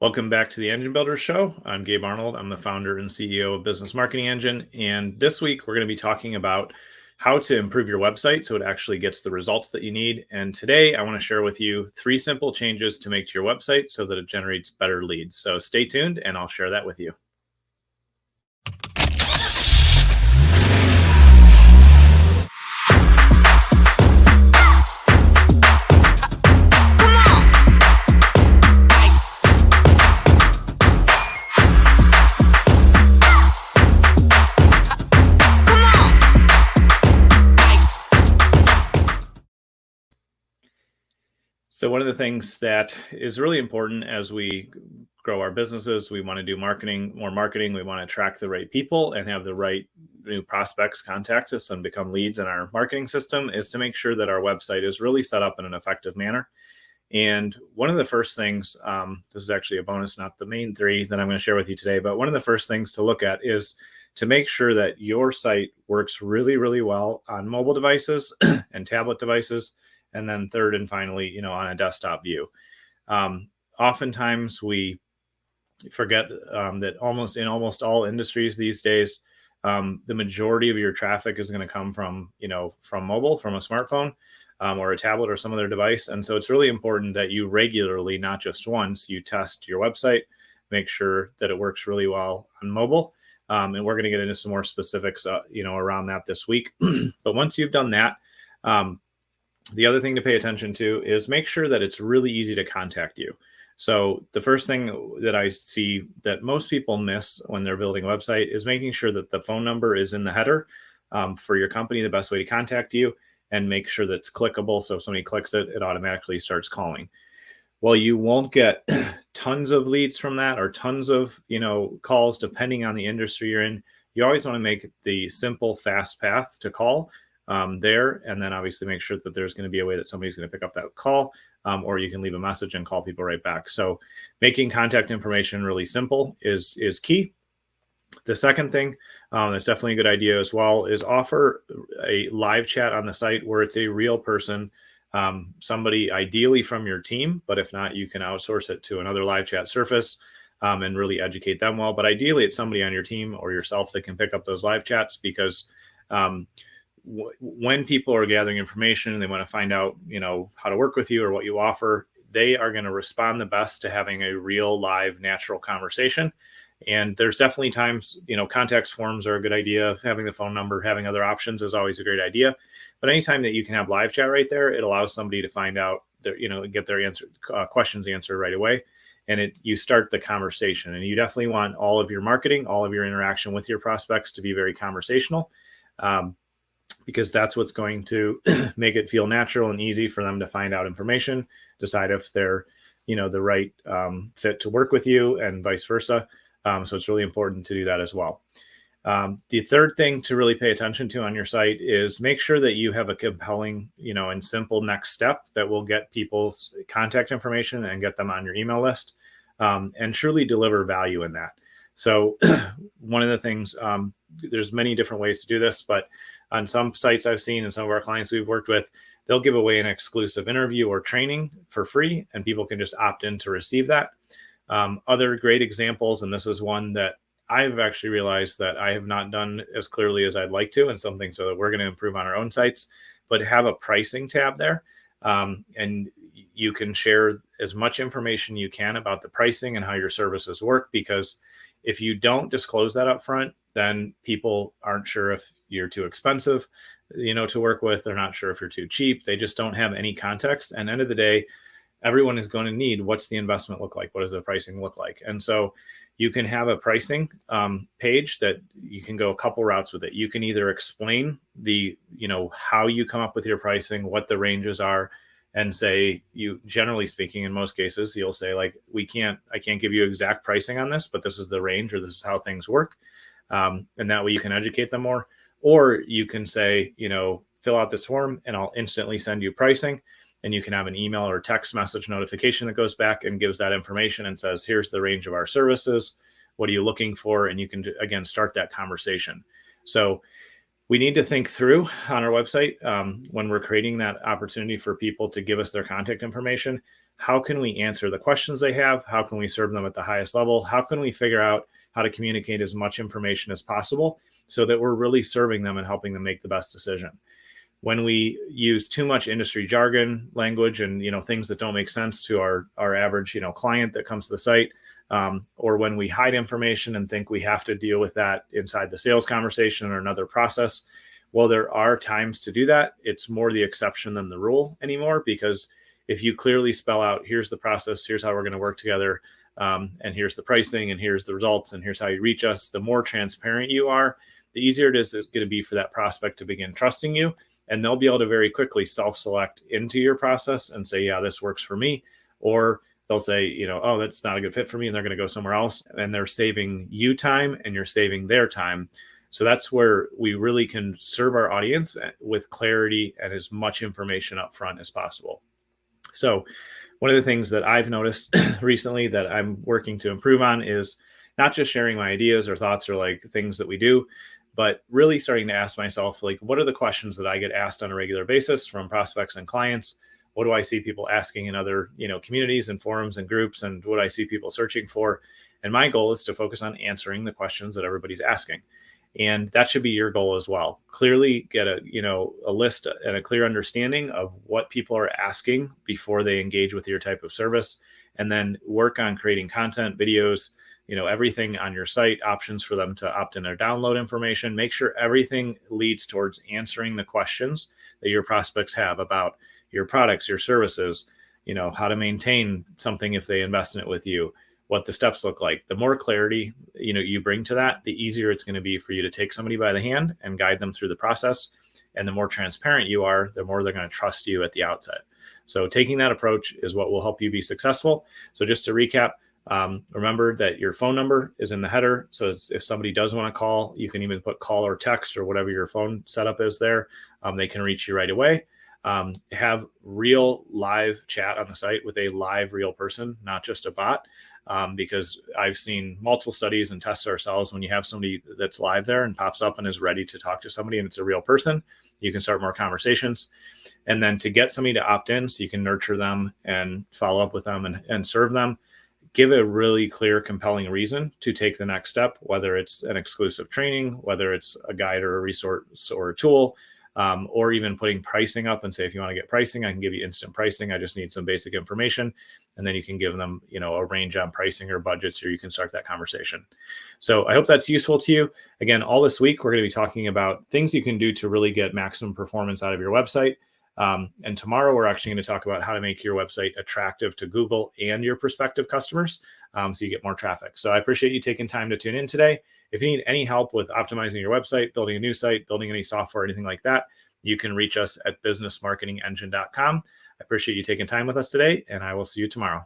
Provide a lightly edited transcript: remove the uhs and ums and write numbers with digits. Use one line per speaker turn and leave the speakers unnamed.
Welcome back to the Engine Builder Show. I'm Gabe Arnold. I'm the founder and CEO of Business Marketing Engine. And this week, we're going to be talking about how to improve your website so it actually gets the results that you need. And today, I want to share with you 3 simple changes to make to your website so that it generates better leads. So stay tuned and I'll share that with you. So one of the things that is really important as we grow our businesses, we want to do more marketing. We want to attract the right people and have the right new prospects contact us and become leads in our marketing system, is to make sure that our website is really set up in an effective manner. And one of the first things, this is actually a bonus, not the main 3 that I'm going to share with you today, but one of the first things to look at is to make sure that your site works really, really well on mobile devices and tablet devices. And then third and finally, on a desktop view. Oftentimes we forget that in almost all industries these days, the majority of your traffic is going to come from mobile, from a smartphone or a tablet or some other device. And so it's really important that you regularly, not just once, you test your website, make sure that it works really well on mobile. And we're going to get into some more specifics, around that this week. But once you've done that, the other thing to pay attention to is make sure that it's really easy to contact you. So the first thing that I see that most people miss when they're building a website is making sure that the phone number is in the header for your company, the best way to contact you, and make sure that it's clickable. So if somebody clicks it, it automatically starts calling. Well, you won't get tons of leads from that or tons of, calls depending on the industry you're in. You always want to make the simple, fast path to call there, and then obviously make sure that there's going to be a way that somebody's going to pick up that call, or you can leave a message and call people right back. So making contact information really simple is key. The second thing that's definitely a good idea as well is offer a live chat on the site where it's a real person, somebody ideally from your team, but if not, you can outsource it to another live chat surface and really educate them well. But ideally, it's somebody on your team or yourself that can pick up those live chats, because when people are gathering information and they want to find out, how to work with you or what you offer, they are going to respond the best to having a real, live, natural conversation. And there's definitely times, contact forms are a good idea. Having the phone number, having other options is always a great idea. But anytime that you can have live chat right there, it allows somebody to find out, get their questions answered right away. And you start the conversation. And you definitely want all of your marketing, all of your interaction with your prospects to be very conversational. Because that's what's going to make it feel natural and easy for them to find out information, decide if they're, the right fit to work with you, and vice versa. So it's really important to do that as well. The third thing to really pay attention to on your site is make sure that you have a compelling, and simple next step that will get people's contact information and get them on your email list, and truly deliver value in that. So one of the things, there's many different ways to do this, but on some sites I've seen and some of our clients we've worked with, they'll give away an exclusive interview or training for free, and people can just opt in to receive that. Other great examples, and this is one that I've actually realized that I have not done as clearly as I'd like to, and something so that we're going to improve on our own sites, but have a pricing tab there. And you can share as much information you can about the pricing and how your services work, because if you don't disclose that up front, then people aren't sure if you're too expensive, to work with. They're not sure if you're too cheap. They just don't have any context. And end of the day, everyone is going to need, what's the investment look like? What does the pricing look like? And so you can have a pricing page that you can go a couple routes with it. You can either explain how you come up with your pricing, what the ranges are, and say, generally speaking, in most cases, you'll say like, I can't give you exact pricing on this, but this is the range, or this is how things work. And that way you can educate them more. Or you can say, fill out this form and I'll instantly send you pricing. And you can have an email or text message notification that goes back and gives that information and says, here's the range of our services. What are you looking for? And you can, again, start that conversation. So we need to think through on our website when we're creating that opportunity for people to give us their contact information. how can we answer the questions they have? How can we serve them at the highest level? How can we figure out how to communicate as much information as possible so that we're really serving them and helping them make the best decision? When we use too much industry jargon language and, things that don't make sense to our average, client that comes to the site, or when we hide information and think we have to deal with that inside the sales conversation or another process, well, there are times to do that. It's more the exception than the rule anymore, because if you clearly spell out, here's the process, here's how we're going to work together, and here's the pricing, and here's the results, and here's how you reach us, the more transparent you are, the easier it is going to be for that prospect to begin trusting you. And they'll be able to very quickly self-select into your process and say, yeah, this works for me. Or they'll say, oh, that's not a good fit for me, and they're going to go somewhere else. And they're saving you time and you're saving their time. So that's where we really can serve our audience with clarity and as much information up front as possible. So one of the things that I've noticed recently that I'm working to improve on is not just sharing my ideas or thoughts or like things that we do, but really starting to ask myself, like, what are the questions that I get asked on a regular basis from prospects and clients? What do I see people asking in other, communities and forums and groups? And what do I see people searching for? And my goal is to focus on answering the questions that everybody's asking. And that should be your goal as well. Clearly get a list and a clear understanding of what people are asking before they engage with your type of service, and then work on creating content, videos, everything on your site, options for them to opt in or download information. Make sure everything leads towards answering the questions that your prospects have about your products, your services, how to maintain something if they invest in it with you, what the steps look like. The more clarity, you bring to that, the easier it's going to be for you to take somebody by the hand and guide them through the process. And the more transparent you are, the more they're going to trust you at the outset. So taking that approach is what will help you be successful. So just to recap, remember that your phone number is in the header. So if somebody does want to call, you can even put call or text or whatever your phone setup is there. They can reach you right away. Have real live chat on the site with a live real person, not just a bot. Because I've seen multiple studies and tests ourselves. When you have somebody that's live there and pops up and is ready to talk to somebody and it's a real person, you can start more conversations. And then to get somebody to opt in so you can nurture them and follow up with them and serve them, give a really clear, compelling reason to take the next step, whether it's an exclusive training, whether it's a guide or a resource or a tool, or even putting pricing up and say, if you want to get pricing, I can give you instant pricing. I just need some basic information. And then you can give them, a range on pricing or budgets, or you can start that conversation. So I hope that's useful to you. Again, all this week, we're going to be talking about things you can do to really get maximum performance out of your website. And tomorrow, we're actually going to talk about how to make your website attractive to Google and your prospective customers, so you get more traffic. So I appreciate you taking time to tune in today. If you need any help with optimizing your website, building a new site, building any software, anything like that, you can reach us at businessmarketingengine.com. I appreciate you taking time with us today, and I will see you tomorrow.